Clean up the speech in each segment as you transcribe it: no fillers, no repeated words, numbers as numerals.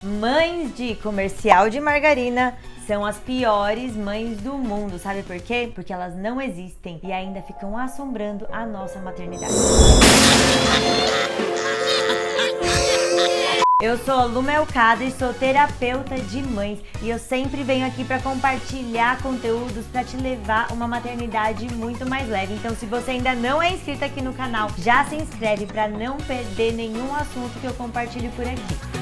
Mães de comercial de margarina são as piores mães do mundo, sabe por quê? Porque elas não existem e ainda ficam assombrando a nossa maternidade. Eu sou Lu Melcada e sou terapeuta de mães e eu sempre venho aqui para compartilhar conteúdos para te levar uma maternidade muito mais leve. Então, se você ainda não é inscrito aqui no canal, já se inscreve para não perder nenhum assunto que eu compartilho por aqui.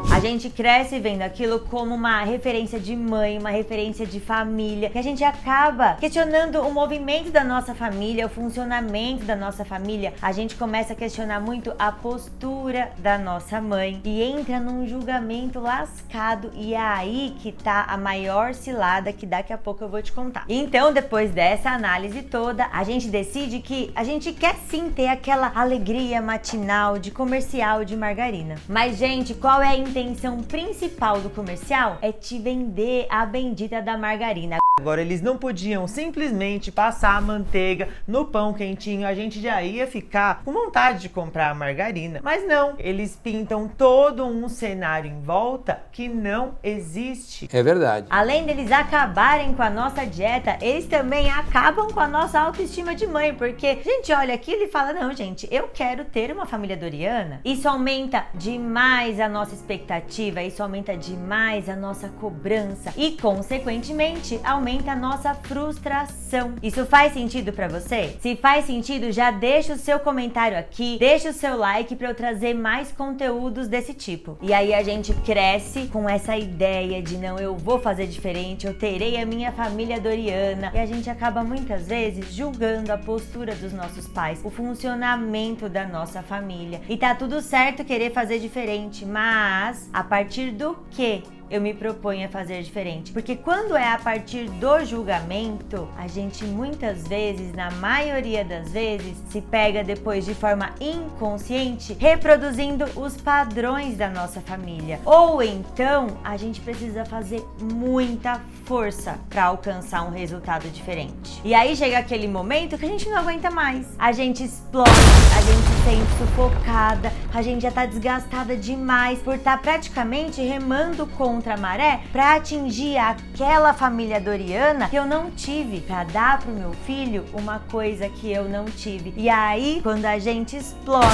A gente cresce vendo aquilo como uma referência de mãe, uma referência de família, que a gente acaba questionando o movimento da nossa família, o funcionamento da nossa família. A gente começa a questionar muito a postura da nossa mãe e entra num julgamento lascado, e é aí que tá a maior cilada que daqui a pouco eu vou te contar. Então, depois dessa análise toda, a gente decide que a gente quer sim ter aquela alegria matinal de comercial de margarina. Mas, gente, qual é a intenção principal do comercial? É te vender a bendita da margarina. Agora, eles não podiam simplesmente passar a manteiga no pão quentinho, a gente já ia ficar com vontade de comprar a margarina. Mas não, eles pintam todo um cenário em volta que não existe. É verdade. Além deles acabarem com a nossa dieta, eles também acabam com a nossa autoestima de mãe, porque a gente olha aquilo e fala, não, gente, eu quero ter uma família doriana. Isso aumenta demais a nossa expectativa, isso aumenta demais a nossa cobrança e, consequentemente, aumenta a nossa frustração. Isso faz sentido pra você? Se faz sentido, já deixa o seu comentário aqui, deixa o seu like pra eu trazer mais conteúdos desse tipo. E aí a gente cresce com essa ideia de não, eu vou fazer diferente, eu terei a minha família doriana, e a gente acaba muitas vezes julgando a postura dos nossos pais, o funcionamento da nossa família. E tá tudo certo querer fazer diferente, mas a partir do quê? Eu me proponho a fazer diferente. Porque quando é a partir do julgamento, a gente muitas vezes, na maioria das vezes, se pega depois de forma inconsciente, reproduzindo os padrões da nossa família. Ou então, a gente precisa fazer muita força para alcançar um resultado diferente. E aí chega aquele momento que a gente não aguenta mais. A gente explode, a gente se sente sufocada, a gente já tá desgastada demais por estar praticamente remando contra a maré para atingir aquela família doriana que eu não tive, para dar pro meu filho uma coisa que eu não tive. E aí, quando a gente explode,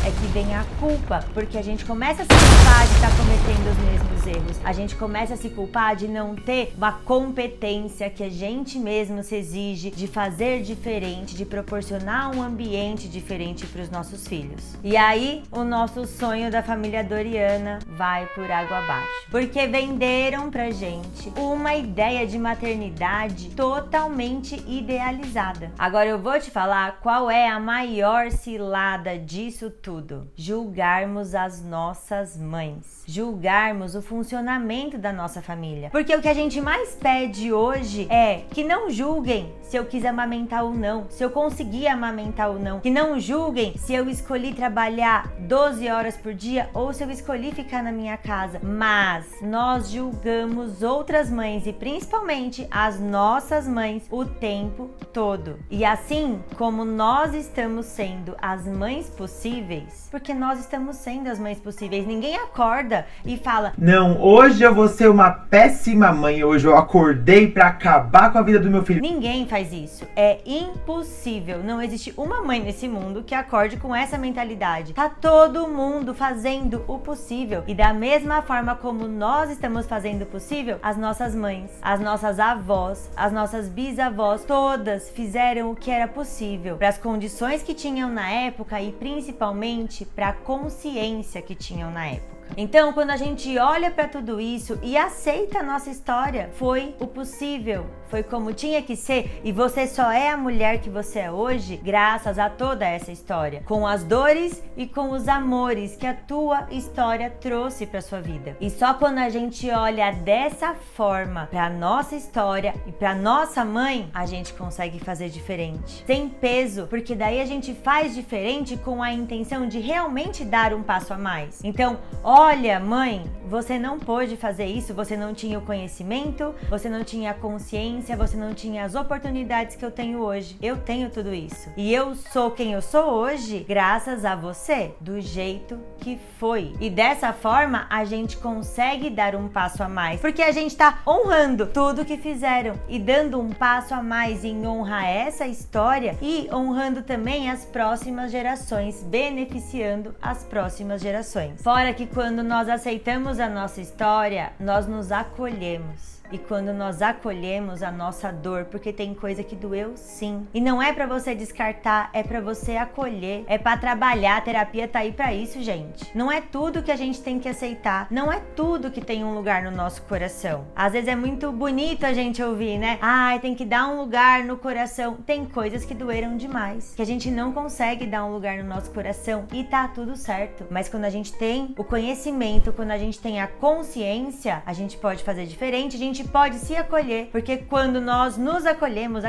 é que vem a culpa, porque a gente começa a se culpar de estar cometendo os mesmos erros. A gente começa a se culpar de não ter uma competência que a gente mesmo se exige, de fazer diferente, de proporcionar um ambiente diferente para os nossos filhos. E aí, o nosso sonho da família doriana vai por água abaixo. Porque venderam pra gente uma ideia de maternidade totalmente idealizada. Agora eu vou te falar qual é a maior cilada disso tudo. Julgarmos as nossas mães. Julgarmos o funcionamento da nossa família. Porque o que a gente mais pede hoje é que não julguem se eu quis amamentar ou não, se eu consegui amamentar ou não. Que não julguem se eu escolhi trabalhar 12 horas por dia ou se eu escolhi ficar na minha casa. Mas nós julgamos outras mães e principalmente as nossas mães o tempo todo. E assim como nós estamos sendo as mães possíveis, porque nós estamos sendo as mães possíveis, ninguém acorda e fala, não, hoje eu vou ser uma péssima mãe, hoje eu acordei pra acabar com a vida do meu filho. Ninguém faz isso, é impossível, não existe uma mãe nesse mundo que acorde com essa mentalidade. Tá todo mundo fazendo o possível, e da mesma forma como nós estamos fazendo o possível, as nossas mães, as nossas avós, as nossas bisavós, todas fizeram o que era possível para as condições que tinham na época e principalmente para a consciência que tinham na época. Então, quando a gente olha para tudo isso e aceita a nossa história, foi o possível, foi como tinha que ser, e você só é a mulher que você é hoje graças a toda essa história, com as dores e com os amores que a tua história trouxe para sua vida. E só quando a gente olha dessa forma para nossa história e para nossa mãe, a gente consegue fazer diferente, sem peso, porque daí a gente faz diferente com a intenção de realmente dar um passo a mais. Então, olha olha, mãe, você não pôde fazer isso, você não tinha o conhecimento, você não tinha a consciência, você não tinha as oportunidades que eu tenho hoje. Eu tenho tudo isso. E eu sou quem eu sou hoje graças a você, do jeito que foi. E dessa forma, a gente consegue dar um passo a mais, porque a gente tá honrando tudo que fizeram e dando um passo a mais em honrar essa história e honrando também as próximas gerações, beneficiando as próximas gerações. Fora que quando nós aceitamos a nossa história, nós nos acolhemos. E quando nós acolhemos a nossa dor, porque tem coisa que doeu sim. E não é pra você descartar, é pra você acolher, é pra trabalhar. A terapia tá aí pra isso, gente. Não é tudo que a gente tem que aceitar, não é tudo que tem um lugar no nosso coração. Às vezes é muito bonito a gente ouvir, né? Ai, tem que dar um lugar no coração. Tem coisas que doeram demais, que a gente não consegue dar um lugar no nosso coração e tá tudo certo. Mas quando a gente tem o conhecimento, quando a gente tem a consciência, a gente pode fazer diferente, a gente pode se acolher, porque quando nós nos acolhemos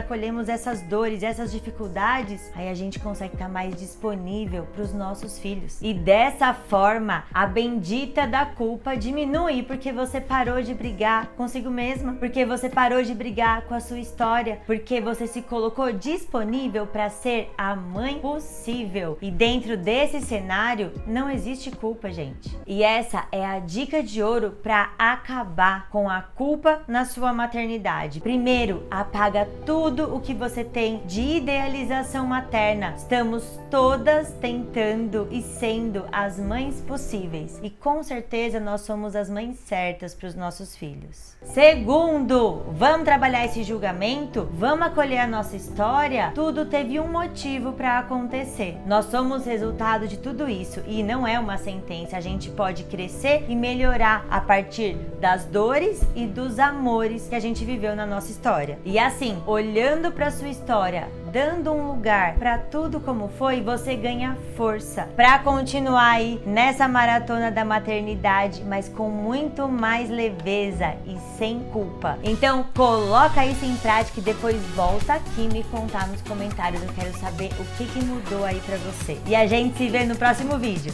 essas dores, essas dificuldades, aí a gente consegue estar mais disponível para os nossos filhos. E dessa forma, a bendita da culpa diminui, porque você parou de brigar consigo mesma, porque você parou de brigar com a sua história, porque você se colocou disponível para ser a mãe possível. E dentro desse cenário, não existe culpa, gente. E essa é a dica de ouro para acabar com a culpa na sua maternidade. Primeiro, apaga tudo o que você tem de idealização materna. Estamos todas tentando e sendo as mães possíveis. E com certeza nós somos as mães certas para os nossos filhos. Segundo, vamos trabalhar esse julgamento? Vamos acolher a nossa história? Tudo teve um motivo para acontecer. Nós somos resultado de tudo isso e não é uma sentença. A gente pode crescer e melhorar a partir das dores e dos amores que a gente viveu na nossa história. E assim, olhando para sua história, dando um lugar para tudo como foi, você ganha força para continuar aí nessa maratona da maternidade, mas com muito mais leveza e sem culpa. Então, coloca isso em prática e depois volta aqui me contar nos comentários. Eu quero saber o que mudou aí para você. E a gente se vê no próximo vídeo.